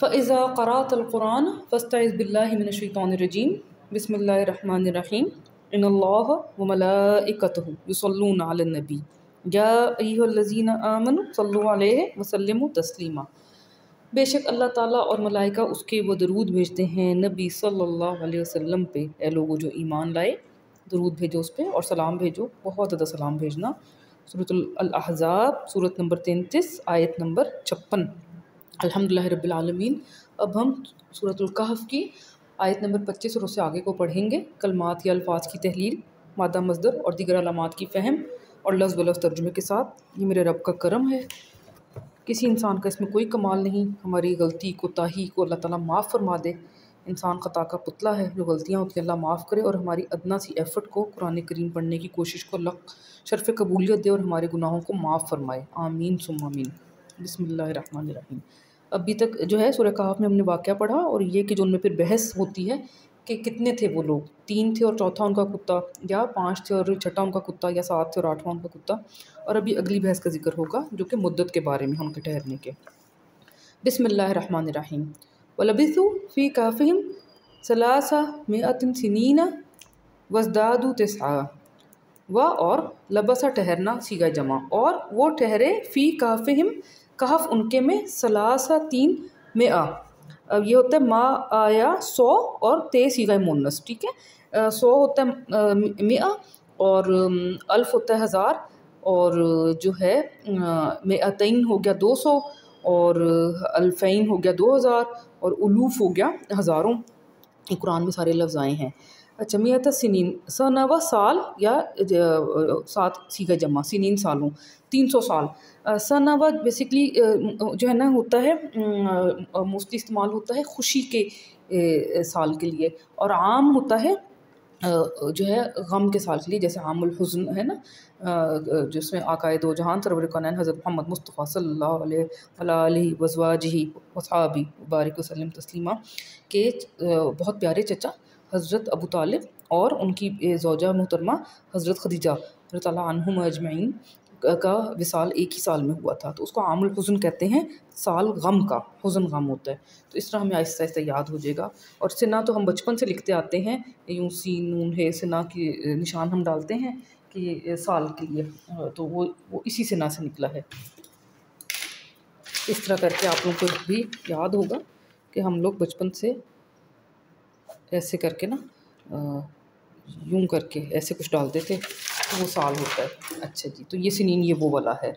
فَإِذَا قَرَأْتَ الْقُرْآنَ فَاسْتَعِذْ بِاللَّهِ مِنَ الشَّيْطَانِ الرَّجِيمِ بسم اللہ الرحمن الرحیم ان اللہ وملائکتہ یصلون علی النبی یا ایھا الذین آمنوا صلوا علیہ وسلموا تسلیما۔ بے شک اللہ تعالیٰ اور ملائکہ اس کے وہ درود بھیجتے ہیں نبی صلی اللہ علیہ وسلم پہ۔ اے لوگو جو ایمان لائے، درود بھیجو اس پہ اور سلام بھیجو، بہت زیادہ سلام بھیجنا۔ سورۃ الاحزاب سورت نمبر 33 آیت نمبر 56۔ الحمدللہ رب العالمین۔ اب ہم سورۃ الکہف کی آیت نمبر 25 اور اس سے آگے کو پڑھیں گے۔ کلمات یا الفاظ کی تحلیل، مادہ مصدر اور دیگر علامات کی فہم اور لفظ و لفظ ترجمے کے ساتھ۔ یہ میرے رب کا کرم ہے، کسی انسان کا اس میں کوئی کمال نہیں۔ ہماری غلطی کوتاہی کو اللہ تعالیٰ معاف فرما دے۔ انسان خطا کا پتلا ہے، جو غلطیاں ہوتی ہیں اللہ معاف کرے، اور ہماری ادنا سی ایفرٹ کو، قرآن کریم پڑھنے کی کوشش کو اللہ شرف قبولیت دے اور ہمارے گناہوں کو معاف فرمائے، آمین ثم آمین۔ بسم اللہ الرحمن الرحیم۔ ابھی تک جو ہے سورہ کہف میں ہم نے واقعہ پڑھا، اور یہ کہ جو ان میں پھر بحث ہوتی ہے کہ کتنے تھے وہ لوگ، 3 تھے اور چوتھا ان کا کتا، یا 5 تھے اور چھٹا ان کا کتا، یا 7 تھے اور 8واں ان کا کتا۔ اور ابھی اگلی بحث کا ذکر ہوگا جو کہ مدت کے بارے میں، ان کے ٹھہرنے کے۔ بسم اللہ الرحمن الرحیم۔ وَلَبِثُوا فِي كَهْفِهِمْ 300 سِنِينَ وَازْدَادُوا تِسْعًا۔ اور لبسا ٹھہرنا صیغہ جمع، اور وہ ٹھہرے فی کہفہم کہف ان کے میں 300۔ اب یہ ہوتا ہے ما آیا 100 اور تے صیغہ مؤنث، ٹھیک ہے۔ 100 ہوتا ہے 100، اور الف ہوتا ہے 1000، اور جو ہے 200 ہو گیا 200، اور الفین ہو گیا 2000، اور الوف ہو گیا ہزاروں۔ یہ قرآن میں سارے لفظ آئے ہیں۔ اچھا، میت سنین، سنوا سال، یا 7 صیغہ جمع، سنین سالوں، 300 سال۔ سنوا بیسکلی جو ہے نا ہوتا ہے موسٹلی استعمال ہوتا ہے خوشی کے سال کے لیے، اور عام ہوتا ہے جو ہے غم کے سال کے لیے، جیسے عام الحزن ہے نا، جس میں آقائے دو جہان سرور کونین حضرت محمد مصطفیٰ صلی اللہ علیہ وآلہ وازواجہ وصحابہ وبارک وسلم تسلیما کے بہت پیارے چچا حضرت ابو طالب اور ان کی زوجہ محترمہ حضرت خدیجہ رضی اللہ عنہم اجمعین کا وصال ایک ہی سال میں ہوا تھا، تو اس کو عام الحزن کہتے ہیں، سال غم کا، حزن غم ہوتا ہے۔ تو اس طرح ہمیں آہستہ آہستہ یاد ہو جائے گا۔ اور سنا تو ہم بچپن سے لکھتے آتے ہیں، یوں سین نون ہے، سنا کی نشان ہم ڈالتے ہیں کہ سال کے لیے، تو وہ اسی سنا سے نکلا ہے۔ اس طرح کر کے آپ لوگوں کو بھی یاد ہوگا کہ ہم لوگ بچپن سے ایسے کر کے نا، یوں کر کے ایسے کچھ ڈالتے تھے، تو وہ سال ہوتا ہے۔ اچھا جی، تو یہ سنین یہ وہ والا ہے۔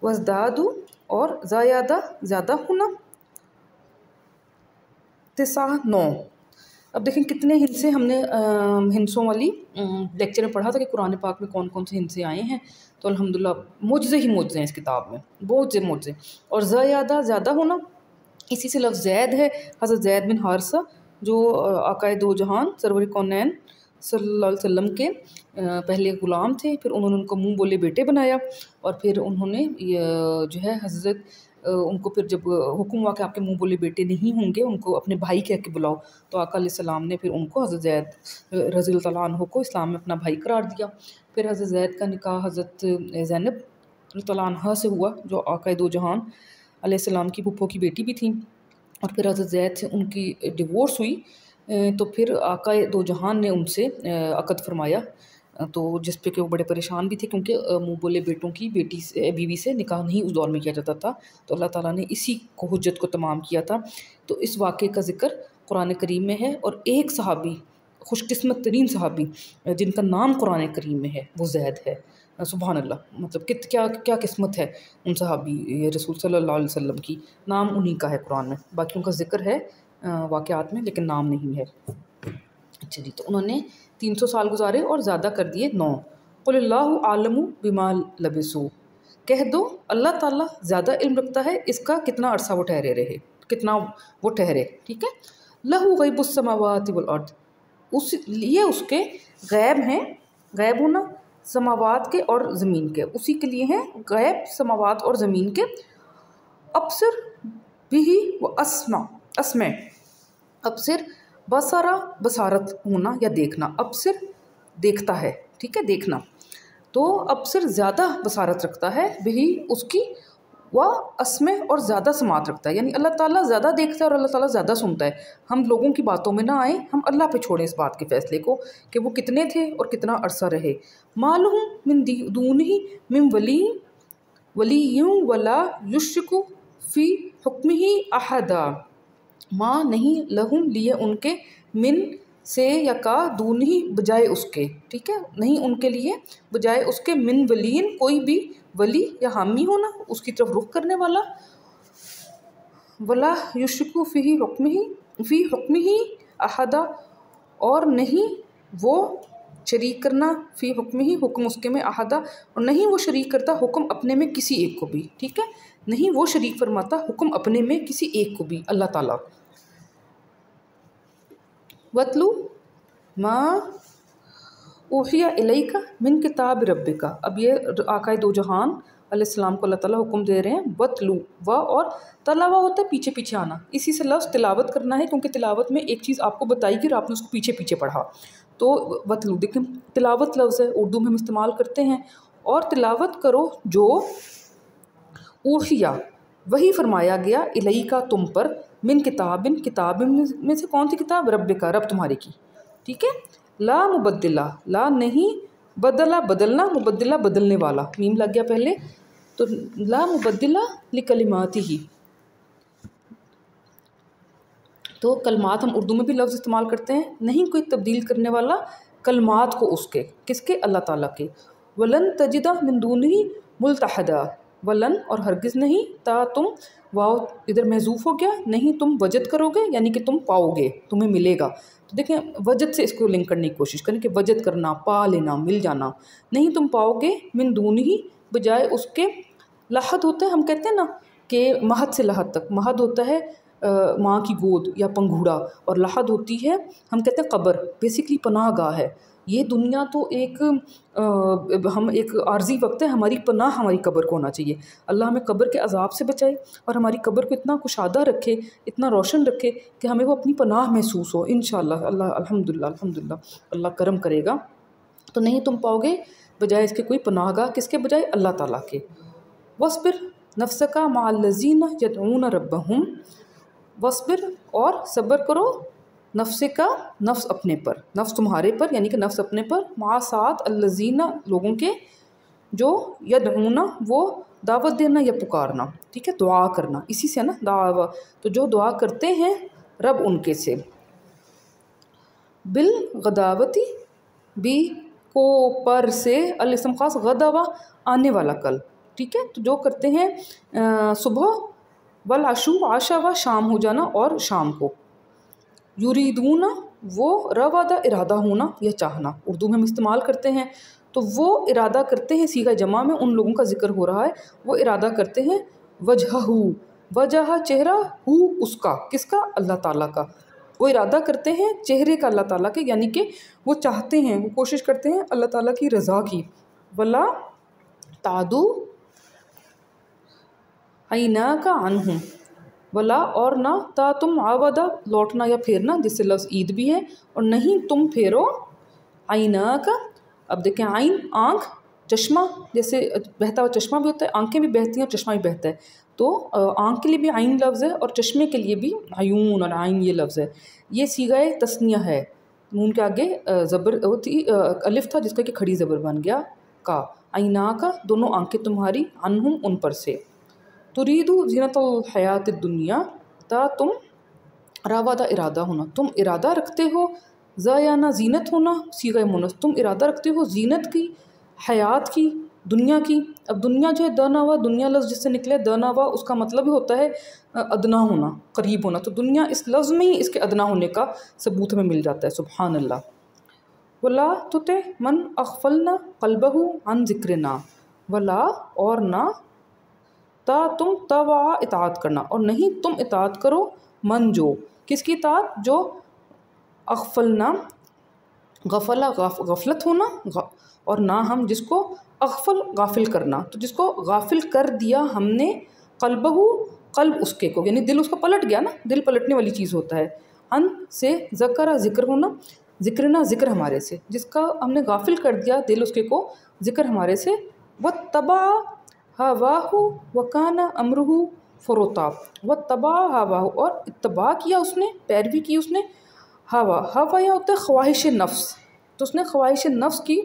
وزدادو، اور زیادہ زیادہ ہونا، 9۔ اب دیکھیں کتنے ہندسے ہم نے ہندسوں والی لیکچر میں پڑھا تھا کہ قرآن پاک میں کون کون سے ہندسے آئے ہیں، تو الحمدللہ معجزے ہی معجزے ہیں اس کتاب میں، بہت سے معجزے۔ اور زیادہ زیادہ ہونا، اسی سے لفظ زید ہے، حضرت زید بن حارثہ جو آقائے دو جہان سرور کونین صلی اللہ علیہ وسلم کے پہلے غلام تھے، پھر انہوں نے ان کو منہ بولے بیٹے بنایا، اور پھر انہوں نے جو ہے حضرت ان کو پھر جب حکم ہوا کہ آپ کے منہ بولے بیٹے نہیں ہوں گے، ان کو اپنے بھائی کہہ کے بلاؤ، تو آقا علیہ السلام نے پھر ان کو حضرت زید رضی اللہ عنہ کو اسلام میں اپنا بھائی قرار دیا۔ پھر حضرت زید کا نکاح حضرت زینب رضی اللہ عنہ سے ہوا، جو آقا دو جہان علیہ السلام کی پھپھو کی بیٹی بھی تھیں، اور پھر حضرت زید سے ان کی ڈیورس ہوئی، تو پھر آقا دو جہان نے ان سے عقد فرمایا، تو جس پہ کہ وہ بڑے پریشان بھی تھے، کیونکہ منہ بولے بیٹوں کی بیوی سے نکاح نہیں اس دور میں کیا جاتا تھا، تو اللہ تعالیٰ نے اسی کو حجت کو تمام کیا تھا۔ تو اس واقعے کا ذکر قرآن کریم میں ہے، اور ایک صحابی، خوش قسمت ترین صحابی جن کا نام قرآن کریم میں ہے، وہ زید ہے۔ سبحان اللہ، مطلب کیا قسمت ہے ان صحابی رسول صلی اللہ علیہ وسلم کی، نام انہی کا ہے قرآن میں، باقیوں کا ذکر ہے واقعات میں لیکن نام نہیں ہے۔ اچھا جی، تو انہوں نے 300 سال گزارے اور زیادہ کر دیے 9۔ قل اللہ عالم بما لبثوا، کہہ دو اللہ تعالیٰ زیادہ علم رکھتا ہے اس کا کتنا عرصہ وہ ٹھہرے رہے، کتنا وہ ٹھہرے، ٹھیک ہے۔ لہو غیب السماوات والارض، یہ اس کے غیب ہیں، غیب ہونا سماوات کے اور زمین کے، اسی کے لیے ہیں غیب سماوات اور زمین کے۔ ابصر بھی و اسمع، ابصر بصرا بصارت ہونا یا دیکھنا، ابصر دیکھتا ہے، ٹھیک ہے، دیکھنا، تو ابصر زیادہ بصارت رکھتا ہے، بھی اس کی وہ اسمع اور زیادہ سماعت رکھتا ہے، یعنی اللہ تعالیٰ زیادہ دیکھتا ہے اور اللہ تعالیٰ زیادہ سنتا ہے۔ ہم لوگوں کی باتوں میں نہ آئیں، ہم اللہ پہ چھوڑیں اس بات کے فیصلے کو کہ وہ کتنے تھے اور کتنا عرصہ رہے۔ ما لہم من دونہ من ولی ولا یشرک فی حکمہ احدا، ماں نہیں لہم لیے ان کے، من سے یا کا، دونہی بجائے اس کے، ٹھیک ہے، نہیں ان کے لیے بجائے اس کے، من ولین کوئی بھی ولی یا حامی ہونا، اس کی طرف رخ کرنے والا، ولا یشرک فی حکمہ احدا، اور نہیں وہ شریک کرنا، فی حکمہ حکم اس کے میں، احدا اور نہیں وہ شریک کرتا حکم اپنے میں کسی ایک کو بھی، ٹھیک ہے، نہیں وہ شریک فرماتا حکم اپنے میں کسی ایک کو بھی، اللہ تعالیٰ۔ وَاتْلُ مَا اوحی الیک من کتاب ربک، اب یہ آقائے دو جہان علیہ السلام کو اللہ تعالیٰ حکم دے رہے ہیں، وَاتْلُ، و اور تلاوہ ہوتا ہے پیچھے پیچھے آنا، اسی سے لفظ تلاوت کرنا ہے، کیونکہ تلاوت میں ایک چیز آپ کو بتائی گی اور آپ نے اس کو پیچھے پیچھے پڑھا، تو وَاتْلُ دیکھیں تلاوت لفظ ہے، اردو میں ہم استعمال کرتے ہیں، اور تلاوت کرو جو اوحیہ وہی فرمایا گیا، الیکا تم پر، من کتاب میں سے کون سی کتاب، رب کا رب تمہارے کی، ٹھیک ہے، لا مبدلہ، لا نہیں، بدلہ بدلنا، مبدلہ بدلنے والا، میم لگ گیا پہلے، تو لا مبدلہ لکلماتہ، تو کلمات ہم اردو میں بھی لفظ استعمال کرتے ہیں، نہیں کوئی تبدیل کرنے والا کلمات کو اس کے، کس کے، اللہ تعالیٰ کے، ولن تجد من دونہ ملتحدا، ولن اور ہرگز نہیں، تا تم، واو ادھر محذوف ہو گیا، نہیں تم وجد کرو گے، یعنی کہ تم پاؤ گے، تمہیں ملے گا، تو دیکھیں وجد سے اس کو لنک کرنے کی کوشش کریں کہ وجد کرنا، پا لینا، مل جانا، نہیں تم پاؤ گے، من دونہ بجائے اس کے، لحد ہوتا ہے، ہم کہتے ہیں نا کہ مہد سے لحد تک، مہد ہوتا ہے ماں کی گود یا پنگھوڑا، اور لحد ہوتی ہے ہم کہتے ہیں قبر، بیسکلی پناہ گاہ ہے، یہ دنیا تو ہم ایک عارضی وقت ہے، ہماری پناہ ہماری قبر کو ہونا چاہیے، اللہ ہمیں قبر کے عذاب سے بچائے اور ہماری قبر کو اتنا کشادہ رکھے، اتنا روشن رکھے کہ ہمیں وہ اپنی پناہ محسوس ہو، انشاءاللہ، اللہ الحمدللہ اللہ کرم کرے گا، تو نہیں تم پاؤ گے بجائے اس کے کوئی پناہ گاہ، کس کے بجائے، اللہ تعالیٰ کے۔ وَاصْبِرْ نَفْسَكَ مَعَ الَّذِينَ يَدْعُونَ رَبَّهُمْ، وَاصْبِرْ اور صبر کرو، نفس کا نفس اپنے پر، نفس تمہارے پر، یعنی کہ نفس اپنے پر، مع ساتھ الذین لوگوں کے، جو یدعون وہ دعوت دینا یا پکارنا، ٹھیک ہے، دعا کرنا، اسی سے نا دعویٰ، تو جو دعا کرتے ہیں رب ان کے سے، بالغداوتی بھی کو پر سے، الاسم خاص، غدوہ آنے والا کل، ٹھیک ہے، تو جو کرتے ہیں صبح، والعشو عشا و شام ہو جانا اور شام کو، یریدون وہ روادہ ارادہ ہونا یا چاہنا، اردو میں ہم استعمال کرتے ہیں، تو وہ ارادہ کرتے ہیں، صیغہ جمع میں ان لوگوں کا ذکر ہو رہا ہے، وہ ارادہ کرتے ہیں، وجہہ، وجہ چہرہ، ہو اس کا، کس کا، اللہ تعالیٰ کا، وہ ارادہ کرتے ہیں چہرے کا اللہ تعالیٰ کے، یعنی کہ وہ چاہتے ہیں، وہ کوشش کرتے ہیں اللہ تعالیٰ کی رضا کی، ولا تعدو عیناک عنہم، ولا اور نہ، تا تم، عاودہ لوٹنا یا پھیرنا، جس سے لفظ عید بھی ہے، اور نہیں تم پھیرو، عیناک، اب دیکھیں عین آنکھ، چشمہ جیسے بہتا ہوا چشمہ بھی ہوتا ہے، آنکھیں بھی بہتی ہیں اور چشمہ بھی بہتا ہے، تو آنکھ کے لیے بھی عین لفظ ہے اور چشمے کے لیے بھی عیون اور عین یہ لفظ ہے، یہ صیغہ تثنیہ ہے، نون کے آگے زبر ہوتی الف تھا جس کا کہ کھڑی زبر بن گیا کا، عیناک دونوں آنکھیں تمہاری، عنہم ان پر سے، تریدو زینت الحیات الدنیا، تا تم، راودہ ارادہ ہونا، تم ارادہ رکھتے ہو، زیانہ زینت ہونا، صیغہ مونث، تم ارادہ رکھتے ہو زینت کی، حیات کی، دنیا کی، اب دنیا جو ہے دناوا، دنیا لفظ جس سے نکلے دناوا، اس کا مطلب ہی ہوتا ہے ادنا ہونا، قریب ہونا، تو دنیا اس لفظ میں ہی اس کے ادنا ہونے کا ثبوت ہمیں مل جاتا ہے، سبحان اللہ۔ ولا تطع من اغفلنا قلبہ عن ذکرنا، ولا اور نہ، تا تم، توا اطاعت کرنا، اور نہیں تم اطاعت کرو، من جو، کس کی اطاعت، جو اغفلنا، غفلہ غفلت ہونا، اور نہ ہم جس کو، اغفل غافل کرنا، تو جس کو غافل کر دیا ہم نے، قلبہ قلب اس کے کو، یعنی دل اس کا پلٹ گیا نا، دل پلٹنے والی چیز ہوتا ہے، ان سے ذکر ذکر ہونا، ذکرنا ذکر ہمارے سے، جس کا ہم نے غافل کر دیا دل اس کے کو ذکر ہمارے سے، واتبع ہواہ وکان امرہ فروتا واتبع ہواہ، اور اتباع کیا اس نے، پیروی کی اس نے، ہوا یہ ہوتا ہے خواہش نفس، تو اس نے خواہش نفس کی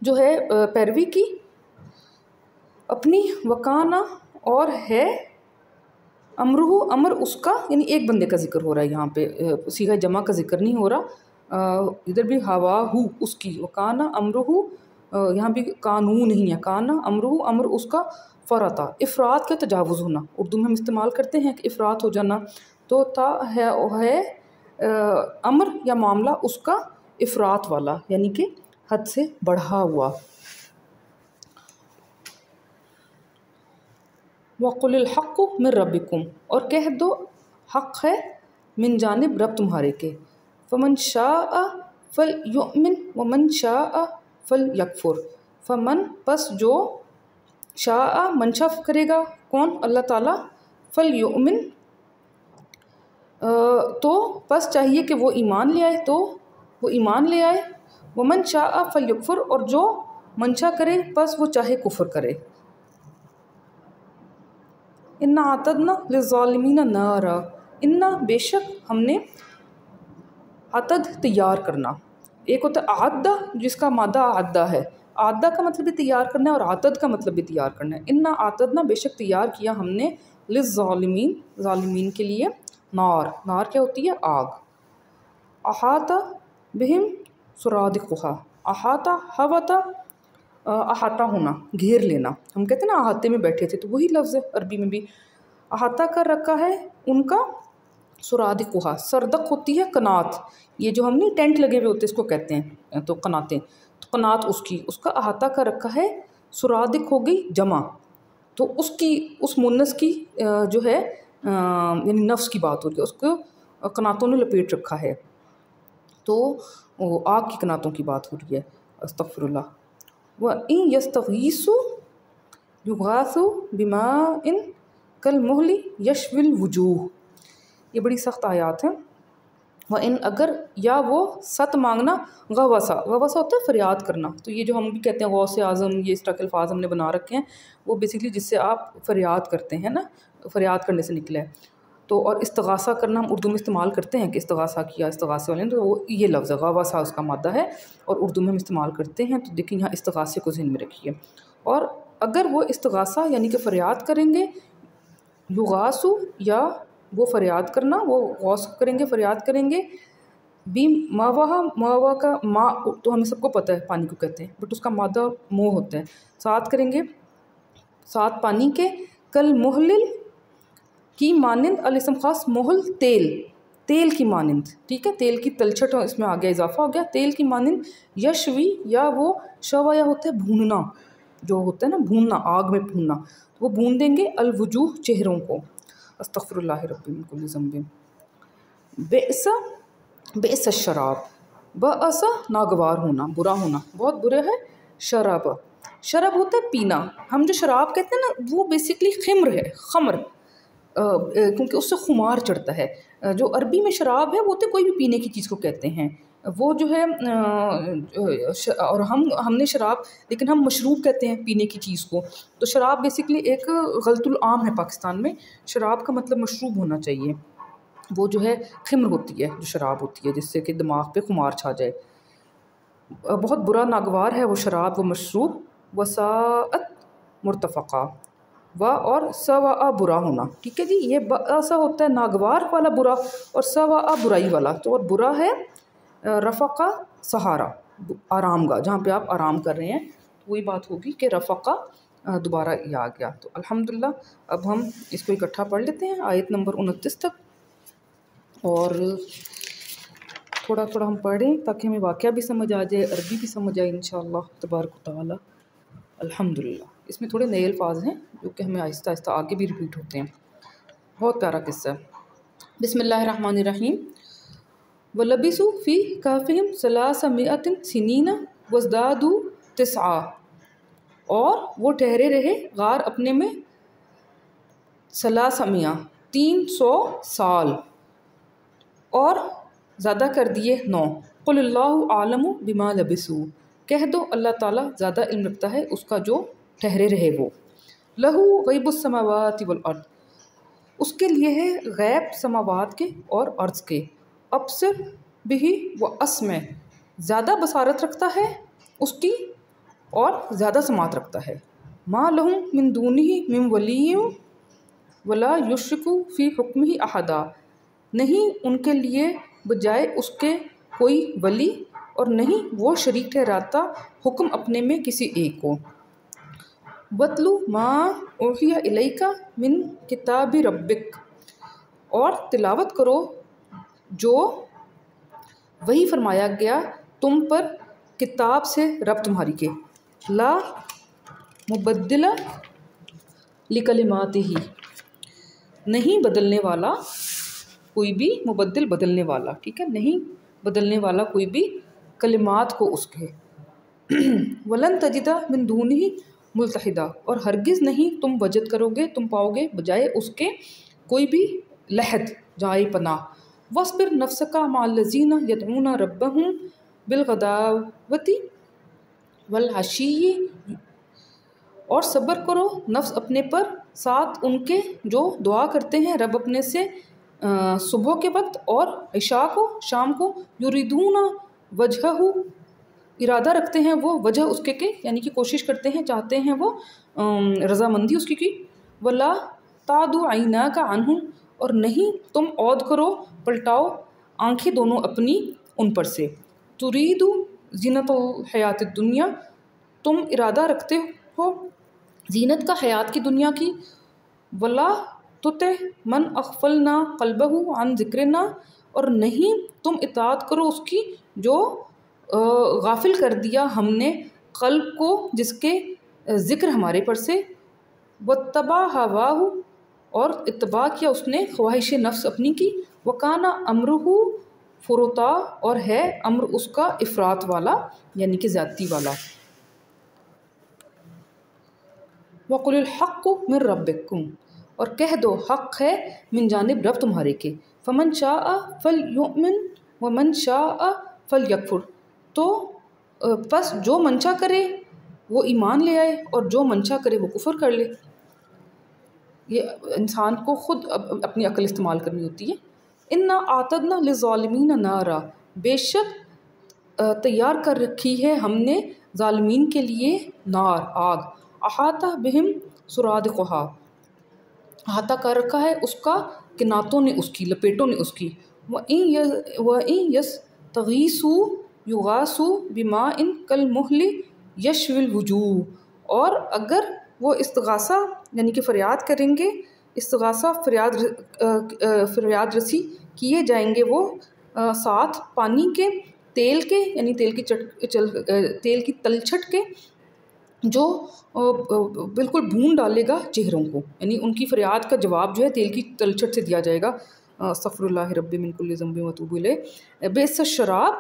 جو ہے پیروی کی اپنی، وکانا اور ہے، امرہ امر اس کا، یعنی ایک بندے کا ذکر ہو رہا ہے یہاں پہ، صیغہ جمع کا ذکر نہیں ہو رہا، ادھر بھی ہواہ اس کی، وکانا امرہ، یہاں بھی قانون نہیں ہے، کانا امرہ امر اس کا، فرطا افراد کا تجاوز ہونا، اردو میں ہم استعمال کرتے ہیں کہ افراد ہو جانا، تو تا ہے امر یا معاملہ اس کا افراط والا، یعنی کہ حد سے بڑھا ہوا۔ وَقُلِ الْحَقُّ مِن رَبِّكُمْ، اور کہہ دو حق ہے من جانب رب تمہارے کے، فَمَن شَاءَ فَلْيُؤْمِنْ وَمَن شَاءَ فَلْيَكْفُرْ، فمن پس جو، شاء منشا کرے گا کون؟ اللہ تعالیٰ، فَلْيُؤْمِنْ تو پس چاہیے کہ وہ ایمان لے آئے، تو وہ ایمان لے آئے، وَمَن شَاءَ فَلْيَكْفُرْ، اور جو منشا کرے پس وہ چاہے کفر کرے۔ اِنَّا اعْتَدْنَا لِلظَّالِمِينَ نَارًا، اِنَّا بے شک ہم نے، عتد تیار کرنا، ایک ہوتا ہے اعدہ جس کا مادہ اعدہ ہے، اعدہ کا مطلب بھی تیار کرنا ہے اور عتد کا مطلب بھی تیار کرنا ہے۔ اِنَّا اعْتَدْنَا بے شک تیار کیا ہم نے، للظالمین ظالمین کے لیے، نار کیا ہوتی ہے؟ آگ، احاطہ بہم سرادقہا، احاطہ حوطہ، احاطہ ہونا، گھیر لینا، ہم کہتے ہیں نا احاطے میں بیٹھے تھے، تو وہی لفظ ہے عربی میں بھی، احاطہ کر رکھا ہے ان کا، سرادقہا، سردق ہوتی ہے قنات، یہ جو ہم نے ٹینٹ لگے ہوئے ہوتے ہیں اس کو کہتے ہیں، تو قناتیں، تو قنات اس کی، اس کا احاطہ کر رکھا ہے، سرادق ہو گئی جمع، تو اس کی، اس مونس کی جو ہے یعنی نفس کی بات ہو رہی ہے، اس کو قناتوں نے لپیٹ رکھا ہے، تو وہ آگ کی قناتوں کی بات ہو رہی ہے، استغفر اللہ۔ وَإِن يَسْتَغِيثُوا يُغَاثُوا بِمَاءٍ كَالْمُهْلِ يَشْوِي الْوُجُوهَ، یہ بڑی سخت آیات ہیں۔ وَإِن اگر، یا وہ ست مانگنا، غوثا ہوتا ہے فریاد کرنا، تو یہ جو ہم بھی کہتے ہیں غوث اعظم، یہ اس طرح کے الفاظ ہم نے بنا رکھے ہیں، وہ بیسیکلی جس سے آپ فریاد کرتے ہیں نا، فریاد کرنے سے نکلا ہے، تو اور استغاثہ کرنا ہم اردو میں استعمال کرتے ہیں کہ استغاثہ کیا استغاثے والے نے، تو وہ یہ لفظ ہے، غوثا اس کا مادہ ہے، اور اردو میں ہم استعمال کرتے ہیں، تو دیکھیں یہاں استغاثے کو ذہن میں رکھیے، اور اگر وہ استغاثہ یعنی کہ فریاد کریں گے، یغاثو یا وہ فریاد کرنا، وہ غوث کریں گے، فریاد کریں گے، بھی ماوا کا ما تو ہمیں سب کو پتہ ہے پانی کو کہتے ہیں، بٹ اس کا مادہ مو ہوتا ہے، ساتھ کریں گے، ساتھ پانی کے، کل محلل کی مانند، الاسم خاص، محل تیل کی مانند، ٹھیک ہے، تیل کی تلچھٹ اس میں آگیا اضافہ ہو گیا، تیل کی مانند، یشوی یا وہ شوا یا ہوتا ہے بھوننا، جو ہوتا ہے نا بھوننا، آگ میں بھوننا، وہ بھون دیں گے، الوجوہ چہروں کو، استغفر اللہ ربی من کل ذنب، بئس الشراب، بئس ناگوار ہونا، برا ہونا، بہت برے ہے، شراب ہوتا ہے پینا، ہم جو شراب کہتے ہیں نا وہ بیسیکلی خمر ہے، خمر، کیونکہ اس سے خمار چڑھتا ہے، جو عربی میں شراب ہے وہ تو کوئی بھی پینے کی چیز کو کہتے ہیں، وہ جو ہے اور ہم نے شراب، لیکن ہم مشروب کہتے ہیں پینے کی چیز کو، تو شراب بیسیکلی ایک غلط العام ہے پاکستان میں، شراب کا مطلب مشروب ہونا چاہیے، وہ جو ہے خمر ہوتی ہے، جو شراب ہوتی ہے جس سے کہ دماغ پہ خمار چھا جائے، بہت برا ناگوار ہے وہ شراب، وہ مشروب، وساعت مرتفقہ، و اور سوا برا ہونا، ٹھیک ہے جی، یہ ایسا ہوتا ہے ناگوار والا برا، اور سوا برائی والا، تو اور برا ہے رفقہ سہارا، آرام گاہ، جہاں پہ آپ آرام کر رہے ہیں، وہی بات ہوگی کہ رفقہ دوبارہ یہ آ گیا، تو الحمدللہ اب ہم اس کو اکٹھا پڑھ لیتے ہیں آیت نمبر 29 تک، اور تھوڑا تھوڑا ہم پڑھیں تاکہ ہمیں واقعہ بھی سمجھ آ جائے، عربی بھی سمجھ آئے انشاءاللہ تبارک و تعالی۔ الحمدللہ اس میں تھوڑے نئے الفاظ ہیں جو کہ ہمیں آہستہ آہستہ آگے بھی ریپیٹ ہوتے ہیں، بہت پیارا قصہ ہے۔ بسم اللہ الرحمن الرحیم۔ وَلَبِثُوا فِي كَهْفِهِمْ 300 سِنِينَ وَازْدَادُوا 9، اور وہ ٹھہرے رہے غار اپنے میں 300 سال، اور زیادہ کر دیے 9۔ قُلِ اللَّهُ أَعْلَمُ بِمَا لَبِثُوا، کہہ دو اللہ تعالیٰ زیادہ علم رکھتا ہے اس کا جو ٹھہرے رہے وہ۔ لہو غیب السماوات والارض، اس کے لیے ہے غیب سماوات کے اور ارض کے، ابصر بہ و اسمع، زیادہ بصارت رکھتا ہے اس کی اور زیادہ سماعت رکھتا ہے۔ ما لہم من دونہ من ولی ولا یشرک فی حکمہ احدا، نہیں ان کے لیے بجائے اس کے کوئی ولی اور نہیں وہ شریک ٹھہراتا حکم اپنے میں کسی ایک کو۔ وَاتْلُ مَا أُوحِیَ إِلَيْكَ مِن کتاب ربک، اور تلاوت کرو جو وہی فرمایا گیا تم پر کتاب سے رب تمہاری کے، لا مبدل لکلماتہ، نہیں بدلنے والا کوئی بھی، مبدل بدلنے والا، ٹھیک ہے، نہیں بدلنے والا کوئی بھی کلمات کو اس کے۔ وَلَن تَجِدَ مِن دُونِهِ مُلْتَحِدًا، اور ہرگز نہیں تم وجد کرو گے، تم پاؤ گے بجائے اس کے کوئی بھی لحد، جائے پناہ۔ وَاصْبِرْ نَفْسَكَ مَعَ الَّذِينَ يَدْعُونَ رَبَّهُمْ بِالْغَدَاوَةِ وَالْعَشِيِّ، اور صبر کرو نفس اپنے پر ساتھ ان کے جو دعا کرتے ہیں رب اپنے سے صبح کے وقت اور عشاء کو، شام کو، یریدون وجہہ، ارادہ رکھتے ہیں وہ وجہ اس کے، یعنی کہ کوشش کرتے ہیں، چاہتے ہیں وہ رضامندی اس کی۔ وَلَا تَعْدُ عَيْنَاكَ عَنْهُمْ، اور نہیں تم عود کرو، پلٹاؤ آنکھیں دونوں اپنی ان پر سے۔ تُرِيدُ زِينَةَ الْحَيَاةِ الدُّنْيَا، تم ارادہ رکھتے ہو زینت کا حیات کی دنیا کی۔ وَلَا تُطِعْ مَنْ أَغْفَلْنَا قَلْبَهُ عَنْ ذِكْرِنَا، اور نہیں تم اطاعت کرو اس کی جو غافل کر دیا ہم نے قلب کو جس کے ذکر ہمارے پر سے۔ وَاتَّبَعَ هَوَاهُ، اور اتباع کیا اس نے خواہش نفس اپنی کی۔ وَكَانَ أَمْرُهُ فُرُطًا، اور ہے امر اس کا افراط والا، یعنی کہ زیادتی والا۔ وَقُلِ الْحَقُّ مِن رَبِّكُمْ، اور کہہ دو حق ہے من جانب رب تمہارے کے۔ فَمَنْ شَاءَ فَلْيُؤْمِنْ وَمَنْ شَاءَ فَلْيَكْفُرْ، تو پس جو منشا کرے وہ ایمان لے آئے اور جو منشا کرے وہ کفر کر لے۔ یہ انسان کو خود اپنی عقل استعمال کرنی ہوتی ہے۔ اِنَّا أَعْتَدْنَا لِلظَّالِمِينَ نَارًا، بے شک تیار کر رکھی ہے ہم نے ظالمین کے لیے نار، آگ۔ احاطہ بہم سرادقها، احاطہ کر رکھا ہے اس کا کناتوں نے اس کی، لپیٹوں نے اس کی۔ وَإِن يَسْتَغِيثُوا يُغَاثُوا بِمَاءٍ كَالْمُهْلِ يَشْوِي الْوُجُوهَ، اور اگر وہ استغاثہ یعنی کہ فریاد کریں گے، استغاثہ فریاد رسی کیے جائیں گے وہ ساتھ پانی کے، تیل کے، یعنی تیل کی تلچھٹ کے، جو بالکل بھون ڈالے گا چہروں کو، یعنی ان کی فریاد کا جواب جو ہے تیل کی تلچھٹ سے دیا جائے گا۔ استغفر اللہ ربی من کل ذنب واتوب الیہ۔ بئس الشراب،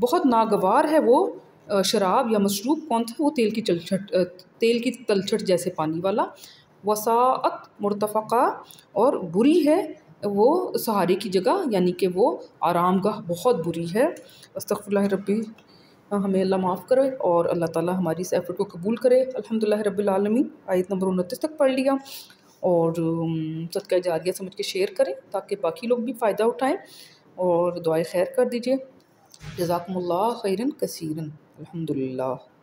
بہت ناگوار ہے وہ شراب یا مشروب، کون تھا وہ؟ تیل کی تلچھٹ جیسے پانی والا۔ وساءت مرتفقہ، اور بری ہے وہ سہارے کی جگہ، یعنی کہ وہ آرام گاہ بہت بری ہے۔ استغفر اللہ ربی، ہمیں اللہ معاف کرے اور اللہ تعالیٰ ہماری اس ایفرٹ کو قبول کرے۔ الحمدللہ رب العالمین، آیت نمبر 29 تک پڑھ لیا، اور صدقہ جاریہ سمجھ کے شیئر کریں تاکہ باقی لوگ بھی فائدہ اٹھائیں، اور دعائے خیر کر دیجیے۔ جزاکم اللہ خیرا کثیرا، الحمدللہ۔